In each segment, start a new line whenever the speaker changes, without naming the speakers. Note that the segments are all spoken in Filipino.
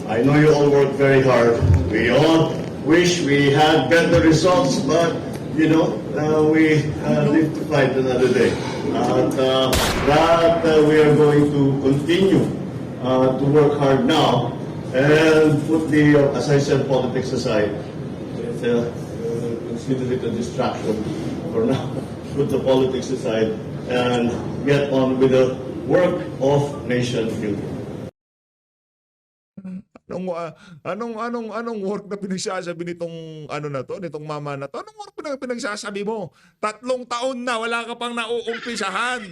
I know you all work very hard. We all wish we had better results, but we live to fight another day. We are going to continue to work hard now and put as I said, politics aside. Consider it a distraction for now. Put the politics aside and get on with the work of nation building.
Anong work na pinagsasabi nitong nitong mama na to? Anong work na pinagsasabi mo? 3 taon na wala ka pang nauumpisahan.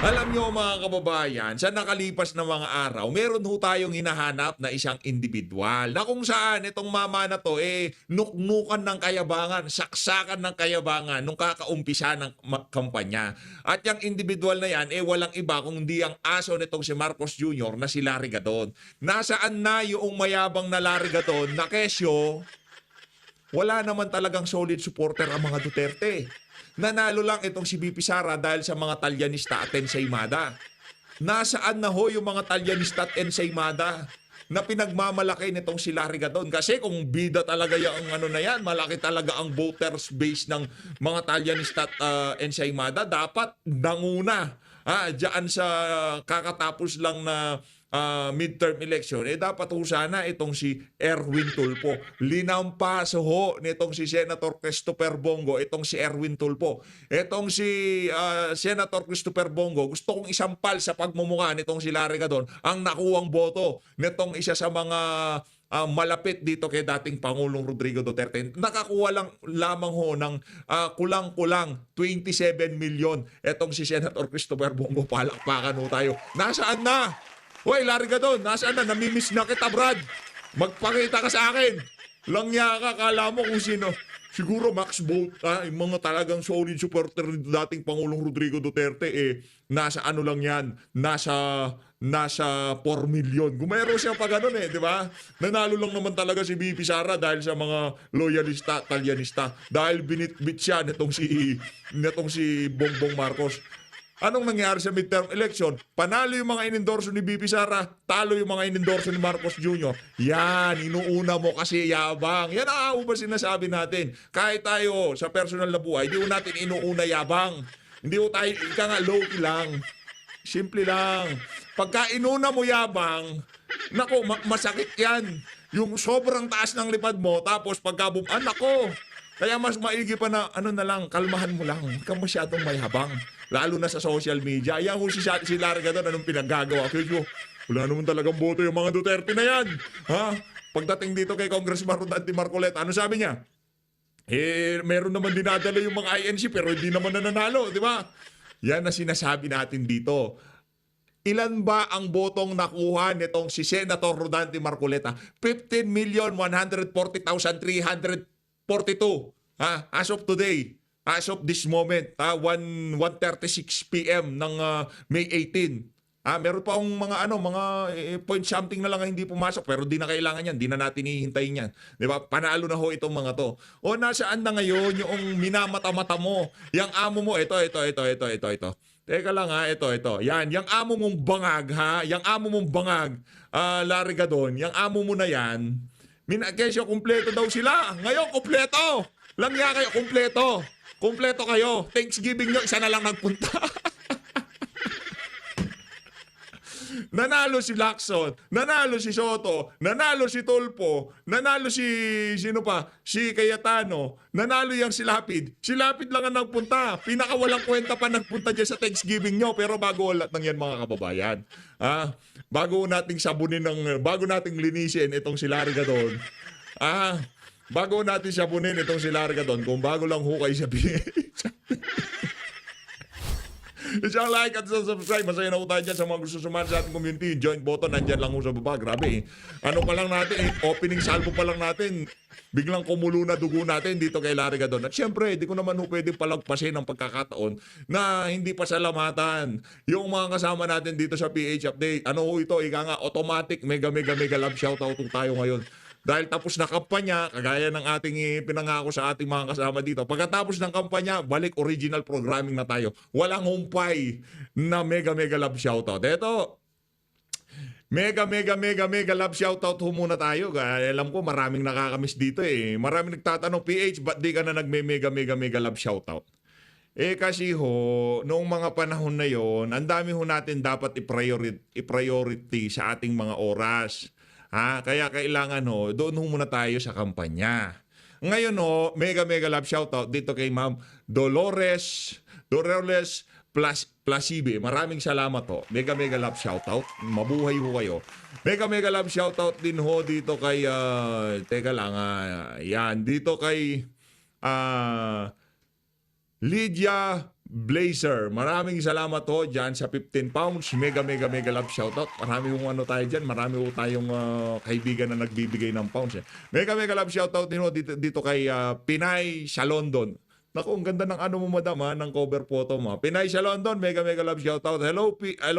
Alam nyo mga kababayan, sa nakalipas na mga araw, meron ho tayong hinahanap na isang individual na kung saan itong mama na to nuknukan ng kayabangan, saksakan ng kayabangan nung kakaumpisa ng kampanya. At yung individual na yan, walang iba kundi ang aso nitong si Marcos Jr. na si Larry Gadon. Nasaan na yung mayabang na Larry Gadon na kesyo, wala naman talagang solid supporter ang mga Duterte. Nanalo lang itong si BP Sara dahil sa mga Talyanista at Ensaymada. Nasaan na ho yung mga Talyanista at Ensaymada na pinagmamalaki nitong si Larry Gadon? Kasi kung bida talaga yung na yan, malaki talaga ang voters base ng mga Talyanista at Ensaymada, dapat nanguna. Diyan sa kakatapos lang na midterm election, dapat ho sana itong si Erwin Tulfo. Linampaso ho nitong si Senator Christopher Bongo, itong si Erwin Tulfo. Itong si Senator Christopher Bongo, gusto kong isampal sa pagmumukha nitong si Larry Gadon ang nakuwang boto nitong isa sa mga malapit dito kay dating Pangulong Rodrigo Duterte. Nakakuha lamang ho ng kulang-kulang 27 million. Etong si Senator Christopher Bongo, palakpakan ho tayo. Nasaan na? Hoy, Larry Gadon, nasaan na? Namimiss na kita, Brad. Magpakita ka sa akin. Langya ka, kala mo kung sino. Siguro Max Bolt, yung mga talagang solid supporter ni dating Pangulong Rodrigo Duterte, nasa lang yan, nasa 4 million. Gumero siya pa ganun di ba? Nanalo lang naman talaga si BP Sara dahil sa mga loyalista, talyanista. Dahil binitbit siya nitong si Bongbong Marcos. Anong nangyari sa midterm election? Panalo yung mga inendorso ni BP Sara, talo yung mga inendorso ni Marcos Jr. Yan, inuuna mo kasi yabang. Yan ang ba sinasabi natin. Kahit tayo sa personal na buhay, hindi mo natin inuuna yabang. Hindi mo tayo, low-key lang. Simple lang. Pagka inuna mo yabang, nako, masakit yan. Yung sobrang taas ng lipad mo, tapos pagka nako. Kaya mas maigi pa na, kalmahan mo lang. Huwag kang masyadong mayabang. Lalo na sa social media. Ayan kung si Larry Gadon, anong pinaggagawa? Kaya wala naman talagang boto yung mga Duterte na yan. Pagdating dito kay Congressman Rodante Marcoleta, ano sabi niya? Meron naman dinadala yung mga INC pero hindi naman nananalo, di ba? Yan na sinasabi natin dito. Ilan ba ang botong nakuha nitong si Senator Rodante Marcoleta? 15,140,342. As of today. As of this moment, 1:36 PM ng May 18. Meron pa akong mga point something na lang ang hindi pumasok pero di na kailangan yan, di na natin hihintayin yan. 'Di ba? Panalo na ho itong mga to. O nasaan na ngayon yung minamata-mata mo? Yang amo mo ito. Teka lang ito. Yan, yung amo mong bangag yung amo mong bangag, Larry Gadon, yung amo mo na yan. Kesyo kumpleto daw sila. Ngayon kumpleto. Langya kayo, kumpleto. Kumpleto kayo. Thanksgiving nyo, isa na lang nagpunta. Nanalo si Lacson, nanalo si Soto, nanalo si Tulfo, nanalo si si Cayetano, nanalo yang si Lapid. Si Lapid lang ang nagpunta. Pinakawalang kwenta pa nagpunta dyan sa Thanksgiving nyo. Pero bago lahat ng yan mga kababayan, bago nating linisin itong si Larry Gadon, bago natin sabunin itong si Larry Gadon, kung bago lang hukay sa isang like at subscribe. Masaya na po tayo dyan sa mga gusto sumali sa ating community. Join button, nandyan lang po sa baba. Grabe Ano pa lang natin opening salvo pa lang natin. Biglang kumulo na dugo natin dito kay Larry Gadon. At syempre, di ko naman pwedeng palagpasin ang pagkakataon na hindi pa salamatan yung mga kasama natin dito sa PH Update. Ito, automatic, mega love shoutout tayo ngayon. Dahil tapos na kampanya, kagaya ng ating pinangako sa ating mga kasama dito. Pagkatapos ng kampanya, balik original programming na tayo. Walang humpay na mega love shoutout. Mega love shoutout ho muna tayo. Alam ko maraming nakakamiss dito eh. Maraming nagtatanong, PH, ba't di ka na mega love shoutout? Kasi ho, noong mga panahon na yon, ang dami ho natin dapat i-priority sa ating mga oras. Kaya kailangan ho, doon ho muna tayo sa kampanya. Ngayon ho, mega love shoutout dito kay Ma'am Dolores Plasibe. Maraming salamat ho. Mega love shoutout. Mabuhay ho kayo. Mega love shoutout din ho dito kay teka lang, yan, dito kay Lydia Blazer. Maraming salamat ho dyan sa 15 pounds. Mega love shoutout. Marami hong ano tayo dyan. Marami ho tayong kaibigan na nagbibigay ng pounds. Mega love shoutout din ho dito kay Pinay sa London. Naku, ang ganda ng ano mo, madam, ng cover photo mo. Pinay sa London, mega love shoutout. Hello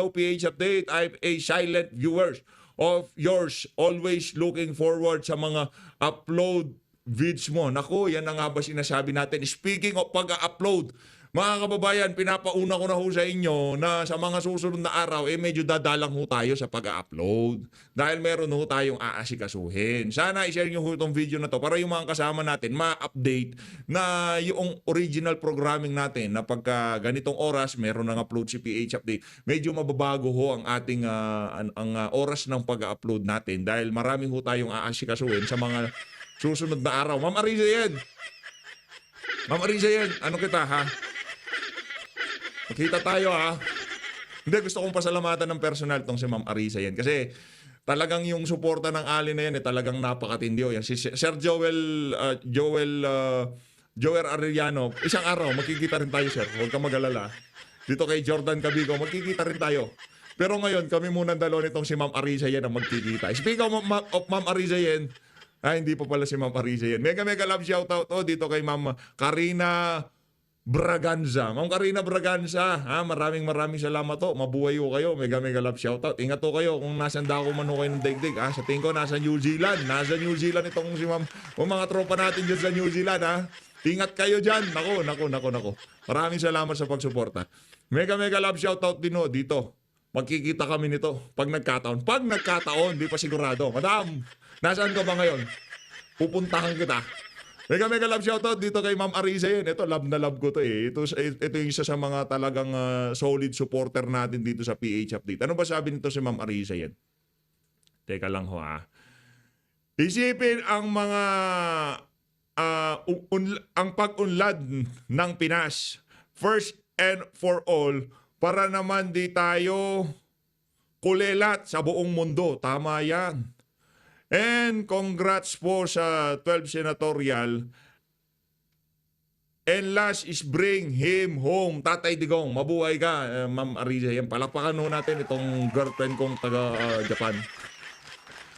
PH Update. I'm a silent viewer of yours. Always looking forward sa mga upload vids mo. Naku, yan na nga ba sinasabi natin. Speaking of pag-upload, mga kababayan, pinapauna ko na ho sa inyo na sa mga susunod na araw, medyo dadalang ho tayo sa pag-upload. Dahil meron ho tayong aasikasuhin. Sana i-share nyo ho itong video na to para yung mga kasama natin ma-update na yung original programming natin na pagka ganitong oras, meron ng upload si PH Update. Medyo mababago ho ang ating oras ng pag-upload natin dahil marami ho tayong aasikasuhin sa mga susunod na araw. Ma'am Arisa yan. Ano kita ha? Makita tayo ha. Hindi, gusto kong pasalamatan ng personal tong si Ma'am Arisa yan. Kasi talagang yung suporta ng Ali na yan talagang napakatindi. Yan. Si Sir Joel Arellano, isang araw, magkikita rin tayo, sir. Huwag kang mag-alala. Dito kay Jordan Cabigo, magkikita rin tayo. Pero ngayon, kami muna dalawa nitong si Ma'am Arisa yan ang magkikita. Speaking of Ma'am Arisa yan, hindi pa pala si Ma'am Arisa yan. Mega love shoutout dito kay Ma'am Karina Braganza. Ma'am Karina Braganza, maraming salamat to. Mabuhay ho kayo. Mega love shoutout. Ingat ho kayo kung nasan dako man ho kayo ng daigdig. Sa tingin ko, nasa New Zealand. Nasa New Zealand itong si Ma'am. O mga tropa natin dyan sa New Zealand, Ingat kayo dyan. Nako. Maraming salamat sa pagsuporta. Mega love shoutout din ho dito. Magkikita kami nito pag nagkataon. Di pa sigurado. Madam, nasaan ka ba ngayon? Pupuntahan kita. Mega love shoutout dito kay Ma'am Arisa yan. Ito, love na love ko to eh. Ito yung isa sa mga talagang solid supporter natin dito sa PH Update. Ano ba sabi nito si Ma'am Arisa yan? Teka lang ho Isipin ang mga ang pag-unlad ng Pinas. First and for all, para naman di tayo kulelat sa buong mundo. Tama yan. And congrats po sa 12 senatorial. And last is bring him home. Tatay Digong, mabuhay ka, Ma'am Arisa. Yan, palakpakan ho natin itong girlfriend kong taga Japan.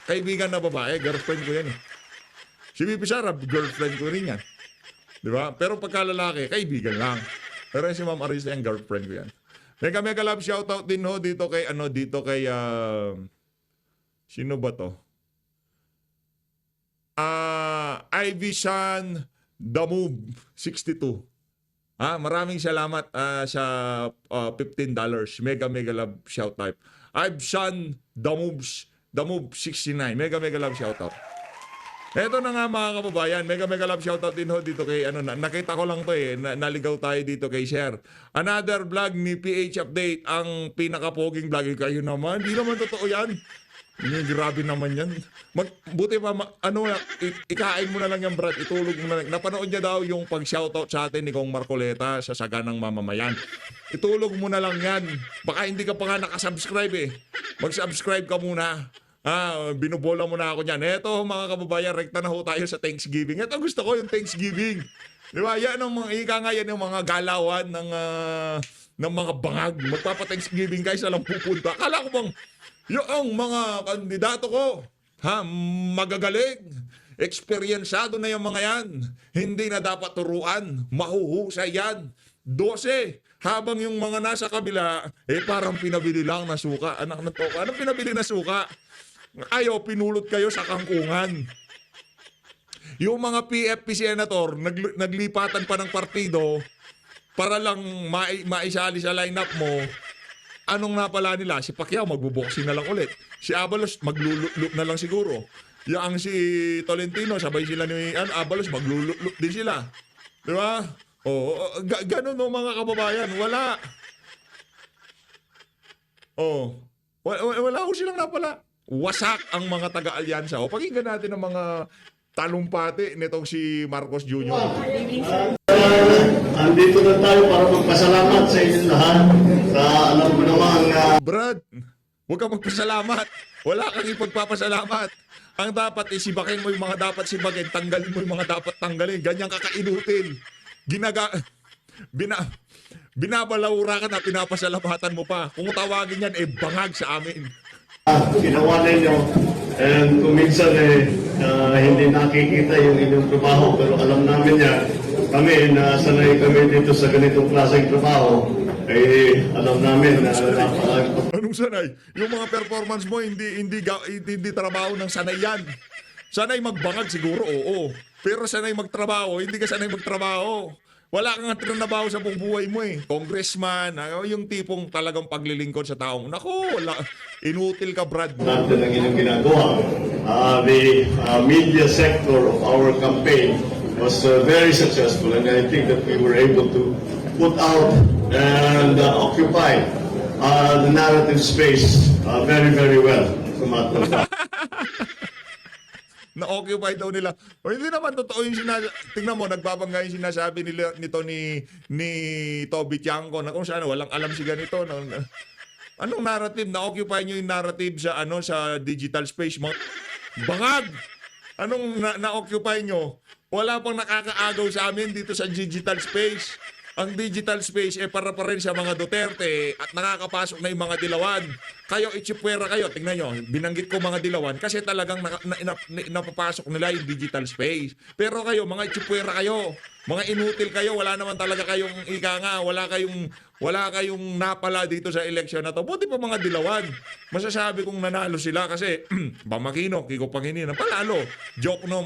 Kaibigan na babae, girlfriend ko yan. Si Bibi Sara, girlfriend ko rin yan. Di ba? Pero pagka lalaki, kaibigan lang. Pero si Ma'am Arisa, yung girlfriend ko yan. Mega love shoutout din ho dito kay sino ba to? Ivy San Damove 62. Maraming salamat sa $15. Mega love shoutout. Ivy San Damove 69. Mega love shoutout. Eto na nga mga kababayan, mega love shoutout din ho dito kay nakita ko lang to naligaw tayo dito kay Sir. Another vlog ni PH Update, ang pinakapoging vlog kayo naman. Hindi naman totoo yan. Grabe naman yan. Buti pa, ikain mo na lang yan, Brad. Itulog mo na lang. Napanood niya daw yung pag-shoutout sa atin ni Kong Marcoleta sa Saganang Mamamayan. Itulog mo na lang yan. Baka hindi ka pa nga nakasubscribe Mag-subscribe ka muna. Binubola mo na ako niyan. Eto mga kababayan, rekta na ho tayo sa Thanksgiving. Ito gusto ko yung Thanksgiving. Di ba? Yan ang mga ika nga yan yung mga galawan ng mga bangag. Magpapa-Thanksgiving guys, alam pupunta. Akala ko bang yung mga kandidato ko, magagaling, eksperyensado na yung mga yan. Hindi na dapat turuan, mahuhusay yan. 12. Habang yung mga nasa kabila, parang pinabili lang na suka. Anak na to, anong pinabili na suka? Ayaw, pinulot kayo sa kangkungan. Yung mga PFP senator, naglipatan pa ng partido para lang maisali sa lineup mo. Anong napala nila? Si Pacquiao magbo-boxing na lang ulit. Si Abalos maglulup na lang siguro. Yang si Tolentino, sabay sila ni Abalos, maglulup din sila. Di ba? Ganun no mga kababayan. Wala. Wala ko silang napala. Wasak ang mga taga-alyansa. Pakinggan natin ang mga talumpati nitong si Marcos Jr.
Andito na tayo para magpasalamat sa inyong lahat. Alam ko naman na
Brad, huwag kang magpasalamat. Wala kang ipagpapasalamat. Ang dapat isibakin mo yung mga dapat sibakin, tanggalin mo yung mga dapat tanggalin. Ganyan kakainutin. Binabalawura ka na, pinapasalamatan mo pa. Kung tawagin yan, bangag sa amin.
ginawa ninyo. And kung minsan hindi nakikita yung inyong trabaho, pero alam namin yan. Kami, nasanay kami dito sa ganitong klaseng trabaho, alam namin na
Anong sanay? Yung mga performance mo, hindi trabaho ng sanay yan. Sanay magbangag siguro, oo. Pero sanay magtrabaho, hindi ka sanay magtrabaho. Wala kang trabaho sa buong buhay mo eh. Congressman, yung tipong talagang paglilingkod sa taong, naku, wala. Inutil ka, Brad.
natin ang inyong ginagawa. The media sector of our campaign was very successful, and I think that we were able to put out and occupy the narrative space very, very well.
Na-occupy daw nila. O hindi naman totoo yung sinasabi. Tingnan mo, nagbabangga yung sinasabi nito ni Toby Tiangco na kung saan walang alam si ganito. Anong narrative? Na-occupy nyo yung narrative sa digital space. Bangag! Anong na-occupy nyo? Wala pang nakakaagaw sa amin dito sa digital space. Ang digital space para pa rin sa mga Duterte at nakakapasok na yung mga dilawan. Kayo, itsipwera kayo. Tingnan nyo, binanggit ko mga dilawan kasi talagang napapasok nila yung digital space. Pero kayo, mga itsipwera kayo. Mga inutil kayo. Wala naman talaga kayong wala kayong napala dito sa eleksyon na to. Buti pa mga dilawan. Masasabi kong nanalo sila kasi Bamakino, Kiko Pangilinan, palalo. Joke no,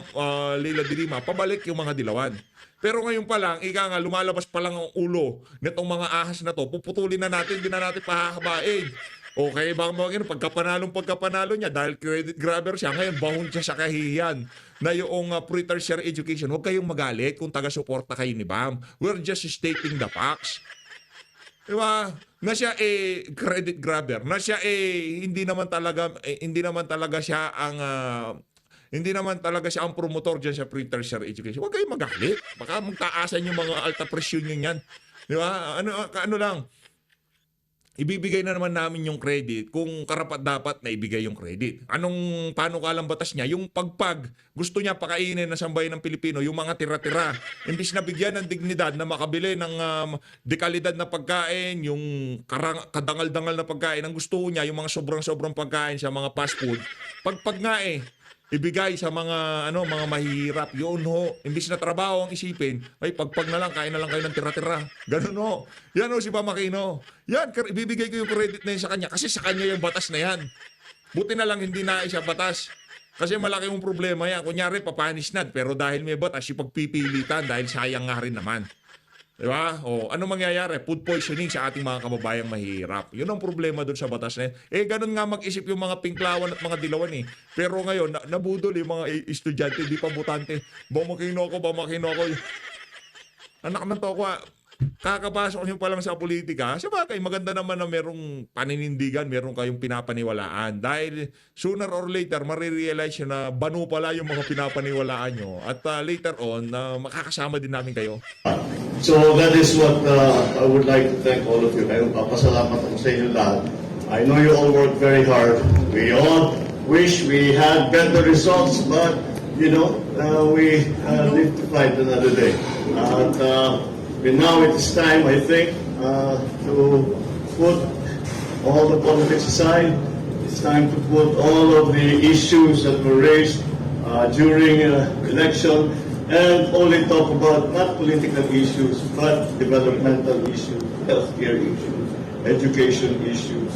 Leila Dirima, pabalik yung mga dilawan. Pero ngayon pa lang, lumalabas pa lang ang ulo nitong mga ahas na to. Puputulin na natin, hindi na natin pahahabain. Okay, pagkapanalo niya, dahil credit grabber siya, ngayon bahon siya sa kahihiyan na yung pre-tertiary education. Huwag kayong magalit kung taga-suporta kayo ni Bam. We're just stating the facts. Diba? Na siya credit grabber. Na siya hindi naman talaga siya ang promotor dyan sa pre-tertiary education. Huwag kayong magalit. Baka magtaasan yung mga alta presyon nyo yan. Di ba? Ano lang. Ibibigay na naman namin yung credit kung karapat-dapat na ibigay yung credit. Paano kalang batas niya? Yung gusto niya pakainin ng sambayan ng Pilipino, yung mga tira-tira. Imbis na bigyan ng dignidad na makabili ng dekalidad na pagkain, yung kadangal-dangal na pagkain, ang gusto niya, yung mga sobrang-sobrang pagkain sa mga fast food. Pagpag nga ibigay sa mga mahihirap. Yun ho. Imbis na trabaho ang isipin, pagpag na lang, kain na lang kayo ng tira-tira. Ganun ho. Yan ho si Pamakino. Yan, ibibigay ko yung credit na yun sa kanya kasi sa kanya yung batas na yan. Buti na lang hindi na siya batas. Kasi malaki yung problema yan. Kunyari, papanis na. Pero dahil may batas, ipagpipilitan dahil sayang nga rin naman. Diba? Ano mangyayari? Food poisoning sa ating mga kababayang mahirap. Yun ang problema doon sa batas na yan. Ganun nga mag-isip yung mga pinklawan at mga dilawan eh. Pero ngayon, nabudol yung mga estudyante, di pa butante. Bamakino ako. Anak ng toko, kakapasok nyo pa lang sa politika, sabagay, maganda naman na merong paninindigan, meron kayong pinapaniwalaan. Dahil sooner or later, marirealize nyo na banu pala yung mga pinapaniwalaan nyo. At later on, makakasama din namin kayo.
So that is what I would like to thank all of you. Kaya papasalamat ako sa inyo lahat. I know you all work very hard. We all wish we had better results, but we live to fight another day. And now it is time, I think, to put all the politics aside. It's time to put all of the issues that were raised during election and only talk about not political issues, but developmental issues, healthcare issues, education issues,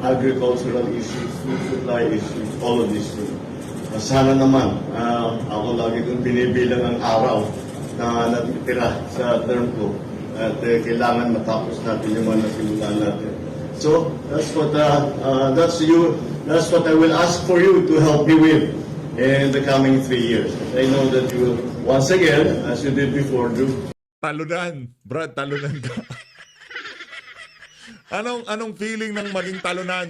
agricultural issues, food supply issues, all of these things. Sana naman, ako lagi kong binibilang ang araw na natitira sa term ko at kailangan matapos natin yung mga nasimulan natin. So that's what I will ask for you to help me with in the coming 3 years. I know that you will once again, as you did before, do.
Talunan. Brad, talunan ka. Anong feeling ng maging talunan?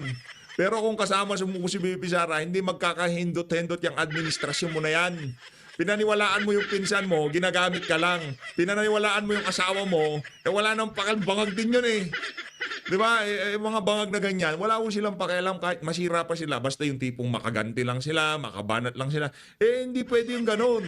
Pero kung kasama mo si BP Sara, hindi magkakahindot-hindot yung administrasyon mo na yan. Pinaniwalaan mo yung pinsan mo, ginagamit ka lang. Pinaniwalaan mo yung asawa mo, wala nang bangag din yun eh. Di ba? Mga bangag na ganyan, wala ko silang pakialam kahit masira pa sila. Basta yung tipong makaganti lang sila, makabanat lang sila. Hindi pwede yung ganun.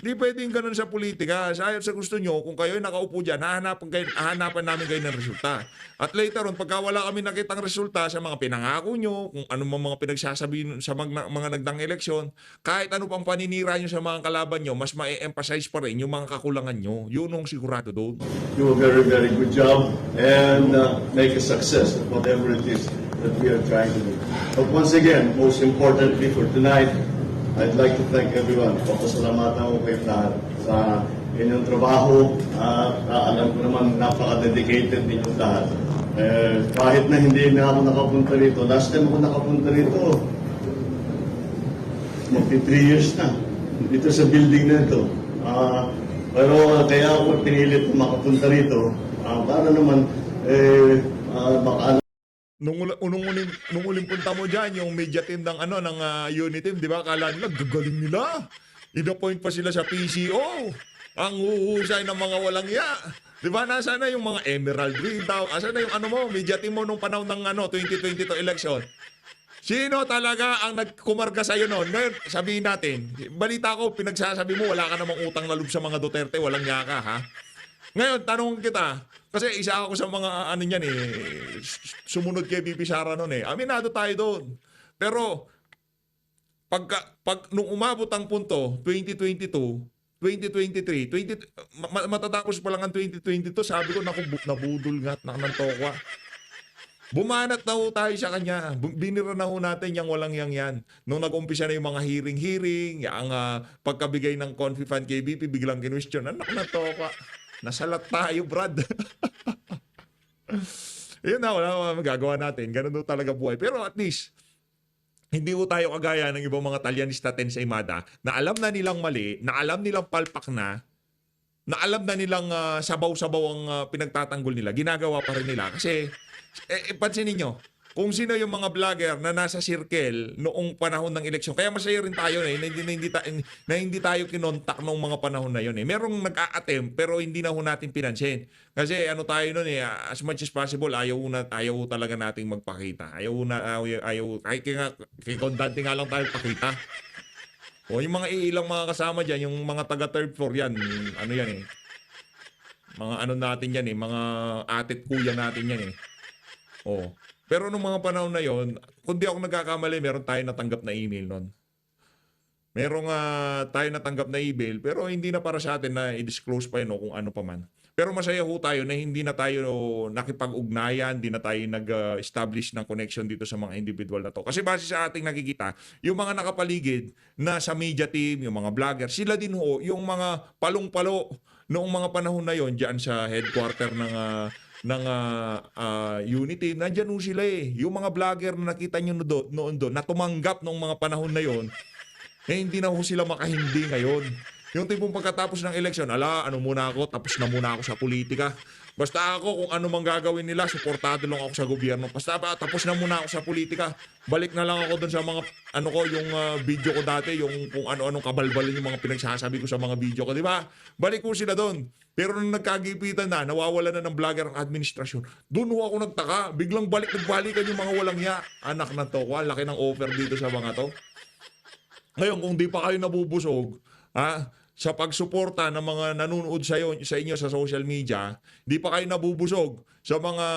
Hindi pwede yung ganun sa politika. Sa gusto nyo, kung kayo nakaupo dyan, hahanapan namin kayo ng resulta. At later on, pagka wala kami nakitang resulta sa mga pinangako nyo, kung ano mga pinagsasabi sa mga nagdang eleksyon, kahit ano pang paninira nyo sa mga kalaban nyo, mas ma-emphasize pa rin yung mga kakulangan nyo. Yun ang sigurado doon.
Do a very, very good job and make a success of whatever it is that we are trying to do. But once again, most importantly for tonight, I'd like to thank everyone. Papasalamatan ko kayo lahat sa inyong trabaho. Alam ko naman napaka-dedicated ninyong lahat. Kahit na hindi na ako nakapunta rito, last time ako nakapunta rito, magti 3 years na. Dito sa building na ito. Pero kaya ako pinilit na makapunta rito para naman makaalam.
Nung uling punta mo dyan, yung media team ng unit team, di ba? Akala nila, gagaling nila. Ina-point pa sila sa PCO. Ang huhusay ng mga walang ya. Di ba? Nasaan na yung mga Emerald Green daw? Asan na yung media team mo nung panahon ng 2022 election? Sino talaga ang nagkumarga sa'yo noon? Ngayon, sabihin natin, balita ko, pinagsasabi mo, wala ka namang utang na loob sa mga Duterte, walang ya ka, ha? Ngayon, tanong kita, kasi isa ako sa mga sumunod kay BP Sara noon eh. Aminado tayo doon. Pero nung umabot ang punto 2022, 2023, matatapos pa lang ang 2022, sabi ko nabudol nga ng tokwa. Bumanat na ho tayo sa kanya. Binira na ho natin yung walang yan. Nung nag-umpisa na yung mga hearing, yung pagkabigay ng confi fund kay BP, biglang kinwestiyon. Anak na tokwa. Nasalat tayo, Brad. Yun na, wala magagawa natin. Ganun daw talaga buhay. Pero at least, hindi ko tayo kagaya ng ibang mga Talyanista sa Imada na alam na nilang mali, na alam nilang palpak na alam na nilang sabaw-sabaw ang pinagtatanggol nila. Ginagawa pa rin nila. Kasi, pansinin nyo, kung sino yung mga vlogger na nasa circle noong panahon ng eleksyon. Kaya masaya rin tayo na hindi tayo kinontak noong mga panahon na yun. Merong nag-a-attempt pero hindi na ho natin pinansin. Kasi tayo nun as much as possible, ayaw talaga nating magpakita. Ayaw kay Condante nga lang tayo pakita. O yung mga ilang mga kasama dyan, yung mga taga third floor yan, mga natin yan mga atit kuya natin yan Pero nung mga panahon na yon, kung di ako nagkakamali, meron tayo natanggap na email nun. Merong tayo natanggap na email, pero hindi na para sa atin na i-disclose pa yun kung ano pa man. Pero masaya ho tayo na hindi na tayo nakipag-ugnayan, hindi na tayo nag-establish ng connection dito sa mga individual na to. Kasi base sa ating nakikita, yung mga nakapaligid na sa media team, yung mga vlogger, sila din ho, yung mga palong-palo noong mga panahon na yon diyan sa headquarter ng Unity, nandyan ho sila Yung mga vlogger na nakita nyo noon doon, na tumanggap noong mga panahon na yon, hindi na ho sila makahindi ngayon. Yung tipong pagkatapos ng eleksyon, muna ako, tapos na muna ako sa politika. Basta ako, kung ano mang gagawin nila, suportado lang ako sa gobyerno. Basta tapos na muna ako sa politika. Balik na lang ako doon sa mga, yung video ko dati, yung kung ano-anong kabalbalin yung mga pinagsasabi ko sa mga video ko, di ba? Balik ko sila doon. Pero nung nagkagipitan na, nawawala na ng vlogger ang administrasyon, doon ho ako nagtaka. Biglang nagbalikan yung mga walang ya. Anak na to, laki ng offer dito sa mga to. Ngayon, kung di pa kayo nabubusog, sa pagsuporta ng mga nanonood sa inyo sa social media, di pa kayo nabubusog sa mga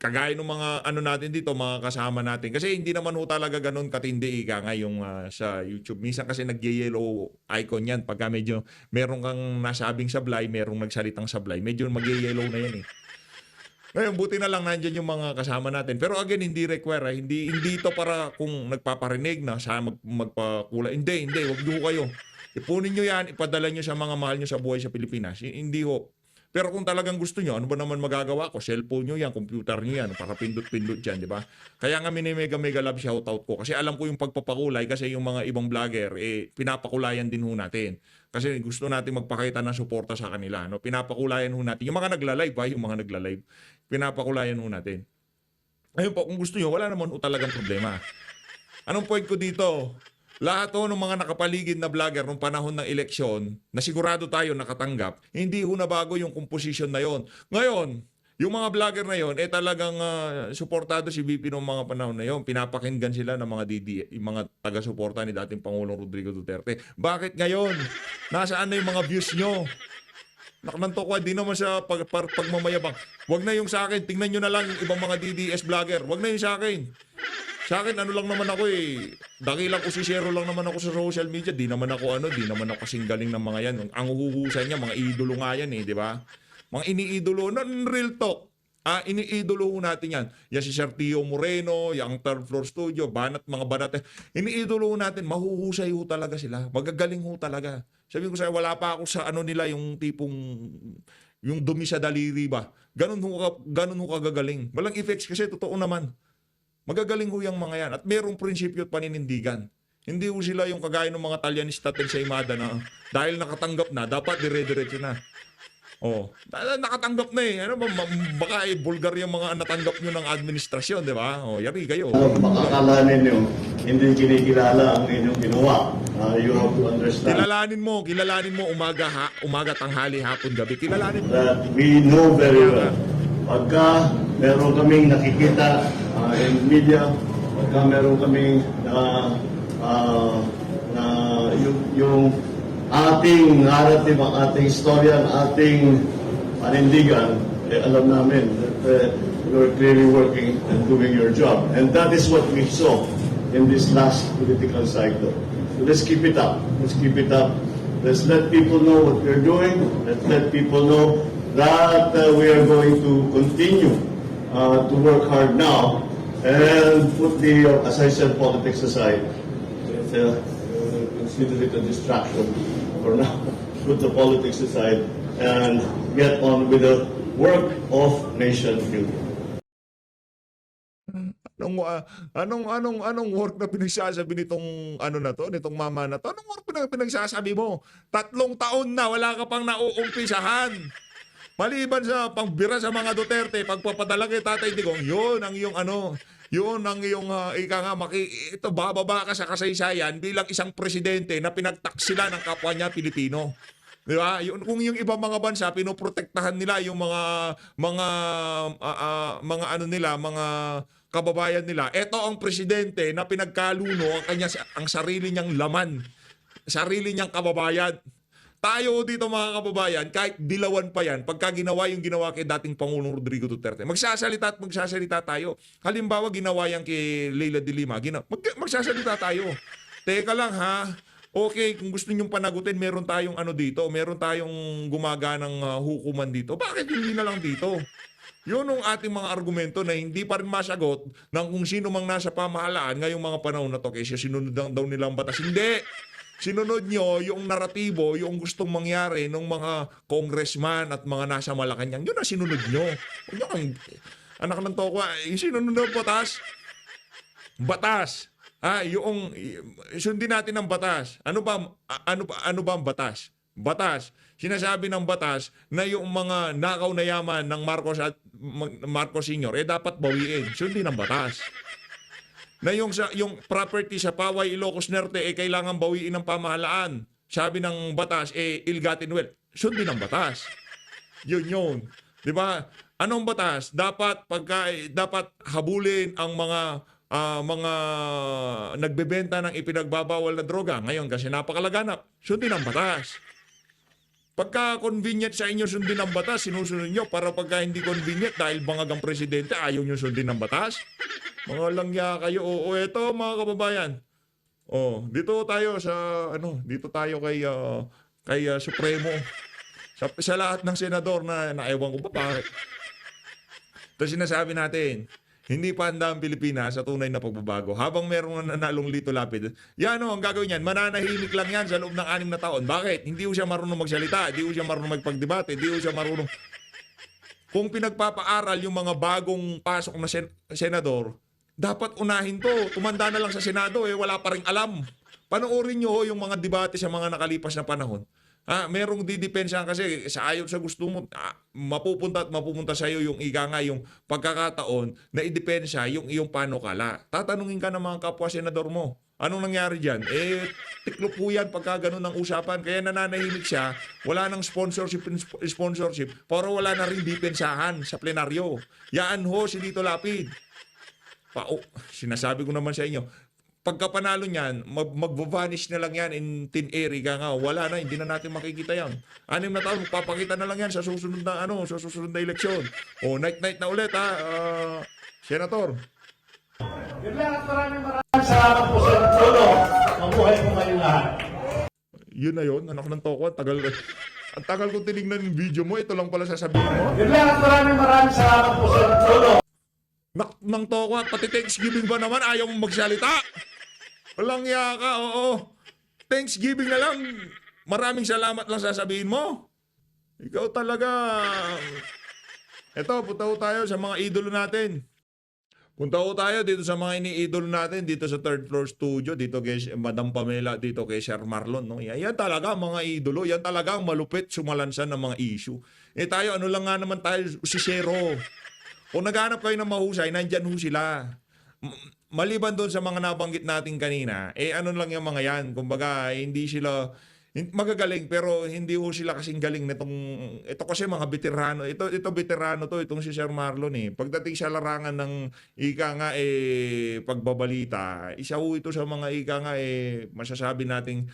kagaya ng mga natin dito, mga kasama natin. Kasi hindi naman ho talaga ganun katindi ngayong sa YouTube. Minsan kasi nag-yellow icon yan. Pagka medyo meron kang nasabing sablay, merong nagsalitang sablay, medyo mag-yellow na yan Ngayon, buti na lang nandyan yung mga kasama natin. Pero again, hindi require. Hindi ito para kung nagpaparinig na sa magpakula. Hindi. Wag niyo kayo. Ipunin nyo yan, ipadala nyo sa mga mahal nyo sa buhay sa Pilipinas. Hindi ho. Pero kung talagang gusto nyo, ano ba naman magagawa ko? Cellphone nyo yan, computer nyo yan, para pindot-pindot dyan, di ba? Kaya nga mega love shoutout ko. Kasi alam ko yung pagpapakulay, kasi yung mga ibang vlogger, pinapakulayan din ho natin. Kasi gusto natin magpakita ng suporta sa kanila. No? Pinapakulayan ho natin. Yung mga nagla-live, yung mga nagla-live, pinapakulayan ho natin. Ayun po, kung gusto nyo, wala naman ho talagang problema. Anong point ko dito? Lahat ng mga nakapaligid na vlogger nung panahon ng eleksyon, na sigurado tayo nakatanggap, hindi ho nabago yung composition na yon. Ngayon, yung mga vlogger na yon, talagang suportado si VP noong mga panahon na yon. Pinapakinggan sila ng mga yung mga taga-suporta ni dating Pangulong Rodrigo Duterte. Bakit ngayon? Nasaan na yung mga views nyo? Naknanto ko, di naman sa pagmamayabang. Wag na yung sa akin, tingnan nyo na lang yung ibang mga DDS vlogger. Wag na yung sa akin. Sa akin, ano lang naman ako dakilang kusisero lang naman ako sa social media. Di naman ako kasing galing ng mga yan. Ang huhusan niya, mga idolo nga yan di ba? Mga iniidolo, real talk. Iniidolo ho natin yan. Yan si Sir Tio Moreno, yung Third Floor Studio, mga banat. Iniidolo ho natin, mahuhusay ho talaga sila. Magagaling ho talaga. Sabi ko sa'yo, wala pa ako sa nila, yung tipong, yung dumi sa daliri ba? Ganun ho kagagaling. Walang effects kasi totoo naman. Magagaling ho yung mga yan. At merong prinsipyo at paninindigan. Hindi ho sila yung kagaya ng mga Talyanista at sa Imada na dahil nakatanggap na, dapat dire-diretso na. Nakatanggap na Ano ba, baka vulgar yung mga natanggap nyo ng administrasyon, di ba? Yari kayo.
Makakala ninyo, hindi kinikilala ang inyong ginawa. You have to understand
Kilalanin mo umaga, tanghali, hapon, gabi. Kilalanin mo.
that we know very well. Pagka meron kaming nakikita in media, pagka meron kaming yung ating narrative, ang ating istorya, ang ating panindigan, alam namin that you're clearly working and doing your job. And that is what we saw in this last political cycle. So let's keep it up. Let's keep it up. Let's let people know what we're doing. Let's let people know that we are going to continue to work hard now and put as I said, politics aside. Consider it a distraction for now. Put the politics aside and get on with the work of nation building.
Anong work na pinagsasabi nitong nitong mama na to? Anong work pinagsasabi mo? 3 taon na wala ka pang nauumpisahan. Maliban sa pangbira sa mga Duterte, pagpapadala kay Tatay Digong, yun ang iyong bababa ka sa kasaysayan bilang isang presidente na pinagtaksila ng kapwa niya Pilipino. Di ba? Kung yung ibang mga bansa pinoprotektahan nila yung mga kababayan nila. Ito ang presidente na pinagkaluno ang sarili niyang laman, sarili niyang kababayan. Tayo dito mga kababayan, kahit dilawan pa yan, pagka ginawa yung ginawa kay dating Pangulong Rodrigo Duterte, magsasalita tayo. Halimbawa, ginawa yan kay Leila de Lima, magsasalita tayo. Teka lang ha, okay, kung gusto nyong panagutin, meron tayong dito, meron tayong gumaganang hukuman dito. Bakit hindi na lang dito? Yun ang ating mga argumento na hindi pa rin masagot ng kung sino mang nasa pamahalaan ngayong mga panahon na to, kasi sinunod daw nilang batas. Hindi! Sinunod nyo yung naratibo, yung gustong mangyari ng mga congressman at mga nasa Malacanang. Yun ang sinunod nyo. Anak ng toko, yung sinunod na batas. Batas. Sundin natin ang batas. Ano ba ang batas? Batas. Sinasabi ng batas na yung mga nakaw na yaman ng Marcos Sr. dapat bawiin. Sundin ang batas. Na yung property sa Paway, Ilocos Norte kailangan bawiin ng pamahalaan. Sabi ng batas ill-gotten wealth. Sundin ang batas. Yun. 'Di ba? Anong batas? Dapat habulin ang mga nagbebenta ng ipinagbabawal na droga. Ngayon kasi napakalaganap. Sundin ang batas. Pagka convenient sa inyo sundin ang batas, sinusunod nyo. Para pagka hindi convenient dahil bangag ang presidente, ayaw nyo sundin ang batas. Mga langya kayo. Eto mga kababayan. Dito tayo dito tayo kay Supremo. Sa lahat ng senador na ewan ko ba bakit. Ito sinasabi natin, Hindi pa handa ang Pilipinas sa tunay na pagbabago. Habang merong nanalong Lito Lapid, yan o, ang gagawin yan, mananahimik lang yan sa loob ng 6 na taon. Bakit? Hindi ko siya marunong magsalita, hindi ko siya marunong magpagdebate, hindi ko siya marunong... Kung pinagpapaaral yung mga bagong pasok na senador, dapat unahin to. Tumanda na lang sa Senado, wala pa rin alam. Panoorin nyo yung mga debate sa mga nakalipas na panahon. Merong didepensa kasi sa ayaw sa gusto mo, mapupunta at mapupunta sa iyo yung yung pagkakataon na idepensa yung iyong panukala. Tatanungin ka ng mga kapwa senador mo. Anong nangyari diyan? Tiklop po yan pagka ganun ang usapan. Kaya nananahimik siya, wala nang sponsorship, pero wala na rin dipensahan sa plenaryo. Yaan ho si Lito Lapid. Sinasabi ko naman sa inyo, pagka panalo niyan, mag-vanish na lang yan in thin air, nga, wala na, hindi na natin makikita yan. 6 na taon, magpapakita na lang yan sa susunod na sa susunod na eleksyon. Night na ulit Senator.
Yun lang at maraming salamat po sa todo. Mabuhay po kayo lahat.
Yun na yun, anak ng toko, ang tagal kong tinignan yung video mo, ito lang pala sasabihin mo.
Yun lang at maraming salamat po sa todo.
Nang toko, pati Thanksgiving ba naman, ayaw mong magsalita? Walang iya ka, oo. Thanksgiving na lang. Maraming salamat lang sasabihin mo. Ikaw talaga. Eto, punta ho tayo sa mga idolo natin. Punta ho tayo dito sa mga ini-idolo natin, dito sa third floor studio, dito kay Madam Pamela, dito kay Sir Marlon. No? Yan talaga mga idolo, yan talaga ang malupit sumalansan ng mga issue. Tayo, ano lang nga naman tayo, si Zero. Kung naghanap kayo ng mahusay, nandyan ho sila. Maliban doon sa mga nabanggit natin kanina, ano lang yung mga yan. Kumbaga, hindi sila magagaling, pero hindi ho sila kasing galing nitong, ito kasi mga veterano. Ito veterano to, itong si Sir Marlon Pagdating sa larangan ng pagbabalita, isa ho ito sa mga masasabi nating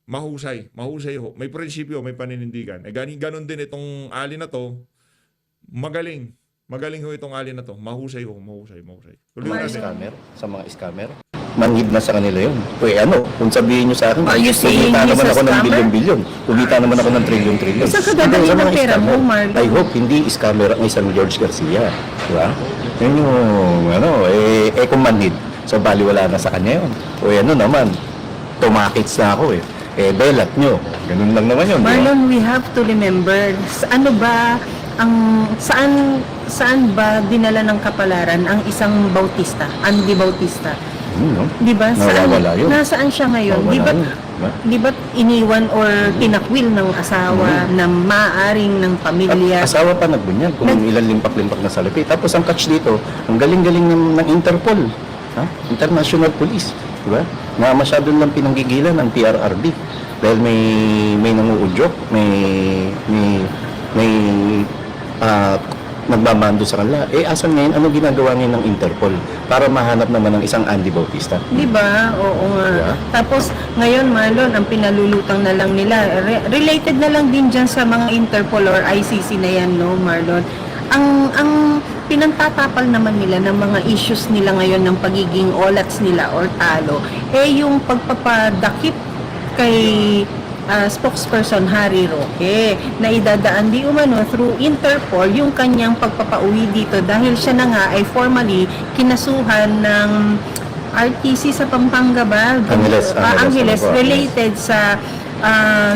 mahusay ho. May prinsipyo, may paninindigan. Ganon din itong ali na to, magaling ho itong alin na to. Mahusay. Tuloy natin.
Scammer, sa mga scammer. Manhid na sa kanila yun. Kung sabihin nyo sa akin,
Are you saying
kumita
he's
naman
a
ako ng
scammer?
bilyon-bilyon. Kumita naman ako ng trilyon-trilyon.
Saan ka dadalhin
Sa
ng
mga
pera mo,
scammer,
Marlon?
I hope hindi scammer ang isang George Garcia. Diba? Yun yung, kung manhid. So, baliwala na sa kanya yun. Naman, tumakits na ako belat nyo. Ganun lang naman yun.
Marlon, we have to remember, saan ba dinala ng kapalaran ang isang Bautista, Andy Bautista?
No?
Di ba?
Nawawala yun.
Nasaan siya ngayon?
Nawawala yun.
Di ba iniwan or tinakwil ng asawa na maaring ng pamilya?
Asawa pa nagbunyag kung ilan limpak-limpak na salapi. Tapos ang catch dito, ang galing-galing ng Interpol, International Police, di ba? Na masyadong lang pinanggigilan ng PRRD dahil may nanguudyok, may nagbamando sa kanila. Asan ngayon, ano ginagawa ngayon ng Interpol para mahanap naman ng isang Andy Bautista?
Di ba? Oo nga.
Diba?
Tapos, ngayon, Marlon, ang pinalulutang na lang nila, related na lang din dyan sa mga Interpol or ICC na yan, no, Marlon? Ang pinantatapal naman nila ng mga issues nila ngayon ng pagiging olats nila or talo, yung pagpapadakip kay spokesperson Harry Roque na idadaan di umano through Interpol yung kanyang pagpapauwi dito dahil siya na nga ay formally kinasuhan ng RTC sa Pampanga ba? Angeles related sa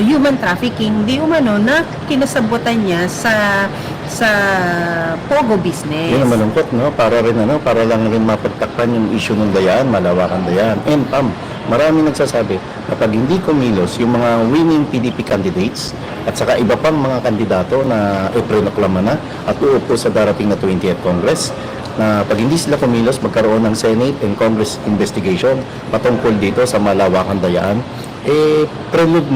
human trafficking di umano na kinasabutan niya sa Pogo business.
Yun ang malungkot, no? Para lang rin mapagtakpan yung issue ng Dayaan, Malawakan Dayaan. And marami nagsasabi, kapag hindi kumilos yung mga winning PDP candidates at saka iba pang mga kandidato na iprinoklama na at uupo sa darating na 20th Congress, na pag hindi sila kumilos, magkaroon ng Senate and Congress investigation patungkol dito sa Malawakan Dayaan, prelude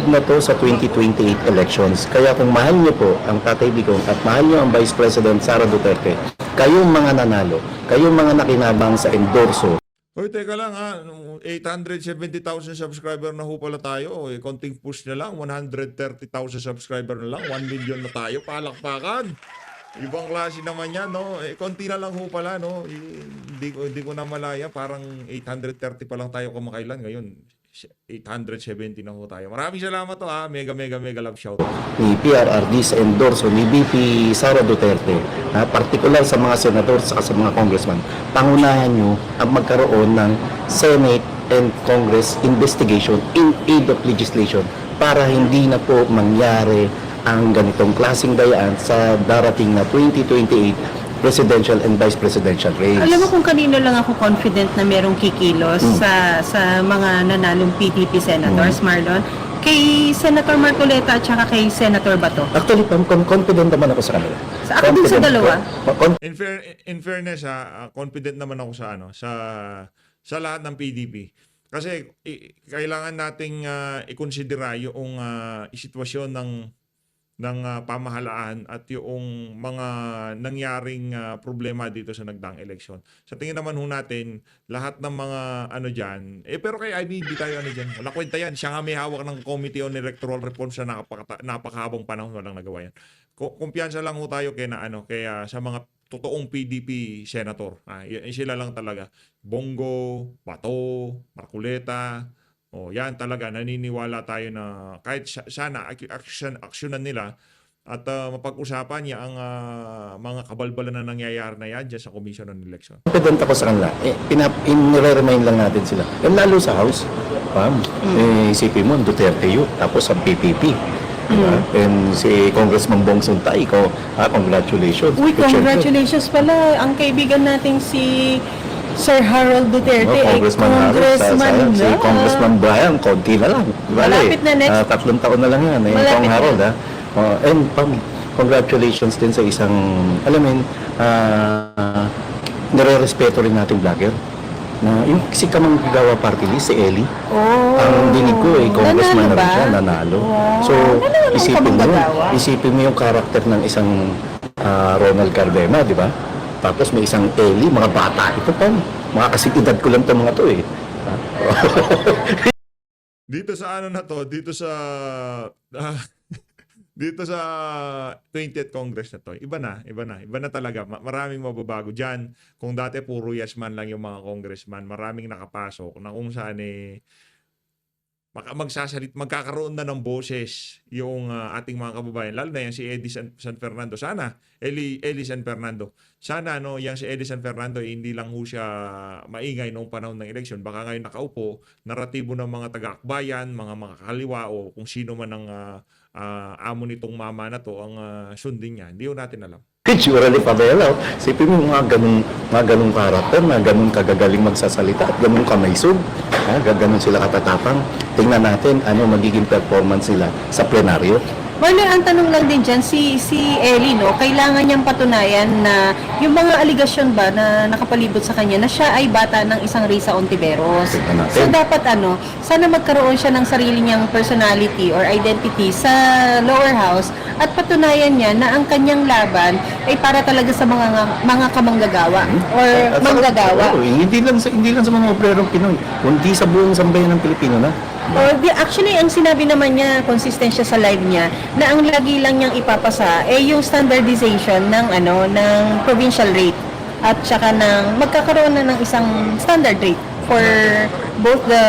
na to sa 2028 elections. Kaya kung mahal niyo po ang Tatay Digong at mahal niyo ang Vice President Sara Duterte, kayong mga nanalo, kayong mga nakinabang sa endorso.
Teka lang 870,000 subscriber na ho pala tayo. Konting push na lang, 130,000 subscriber na lang, 1 million na tayo, palakpakan. Ibang klase naman yan, no? Konti na lang ho pala, no? Hindi ko na malaya, parang 830 pa lang tayo kumakailan ngayon. 870 na ho tayo. Maraming salamat to ha. Mega love shout.
Ni PRRD sa endorso ni VP Sara Duterte, particular sa mga senador at sa mga congressman, pangunahan nyo ang magkaroon ng Senate and Congress investigation in aid of legislation para hindi na po mangyari ang ganitong klaseng dayaan sa darating na 2028 presidential and vice presidential race.
Alam mo kung kanino lang ako confident na merong kikilos sa mga nanalong PDP senators, Marlon? Kay Senator Marcoleta at saka kay Senator Bato.
Actually, confident naman ako sa kanila.
Sa ako din sa dalawa.
In fairness confident naman ako sa sa lahat ng PDP. Kasi kailangan nating ikonsidera yung sitwasyon ng pamahalaan at yung mga nangyaring problema dito sa nagdaang eleksyon. Sa tingin naman ho natin, lahat ng mga dyan, pero kay IB, hindi tayo dyan. Wala kwenta yan. Siya nga may hawak ng Committee on Electoral Reforms na napakahabang panahon walang nagawa yan. Kumpiyansa lang ho tayo kaya sa mga totoong PDP senator. Sila lang talaga. Bongo, Bato, Marcoleta, yan talaga, naniniwala tayo na kahit sana aksyonan nila at mapag-usapan niya ang mga kabalbalan na nangyayari na yan dyan sa Commission on Election.
Confident ako sa kanila. Nire-remind lang natin sila. Lalo sa House, isipin mo, Duterte yun. Tapos ang PPP. Diba? And si Congressman Bong Suntay, congratulations.
Uy, congratulations pala. Ang kaibigan nating si Sir Harold Duterte,
Congressman Harold,
Congressman
si Congressman Brian, konti na lang.
Malapit na next.
3 taon na lang yan. Kong Harold, and congratulations din sa isang, nire-respeto rin nating vlogger. Na yung si Kamanggagawa Party List, si Ellie. Ang dinig ko congressman na rin siya, nanalo. So, isipin mo yung karakter ng isang Ronald Cardema, di ba? Tapos may isang Ellie, mga bata. Ito pa, mga kasidad ko lang itong mga to eh.
Dito sa dito sa 20th Congress na to, iba na talaga. Maraming mababago diyan. Kung dati puro yes man lang yung mga congressman, maraming nakapasok na kung saan magkakaroon na ng boses yung ating mga kababayan, lalo na yan si Eddie San Fernando. Sana Eli San Fernando. Sana yang si Eddie San Fernando hindi lang ho siya maingay noong panahon ng eleksyon. Baka ngayon nakaupo, naratibo ng mga taga-akbayan, mga kakaliwa o kung sino man ang amo nitong mama na to ang sundin niya. Hindi ho natin alam.
Surely Pabelo, sipin mo mga ganung karakter, na ganun kagagaling magsasalita at ganun kamaysog. Ganun sila katatapang. Tingnan natin ano magiging performance nila sa plenaryo.
Marlon, ang tanong lang din dyan, si Ellie, kailangan niyang patunayan na yung mga aligasyon ba na nakapalibot sa kanya na siya ay bata ng isang Risa Ontiveros. So dapat sana magkaroon siya ng sarili niyang personality or identity sa lower house at patunayan niya na ang kanyang laban ay para talaga sa mga kamanggagawa or manggagawa.
Hindi lang sa mga operong Pinoy, kundi sa buong sambayan ng Pilipino na.
Actually, ang sinabi naman niya, consistent siya sa live niya, na ang lagi lang niyang ipapasa yung standardization ng provincial rate at saka magkakaroon na ng isang standard rate for both the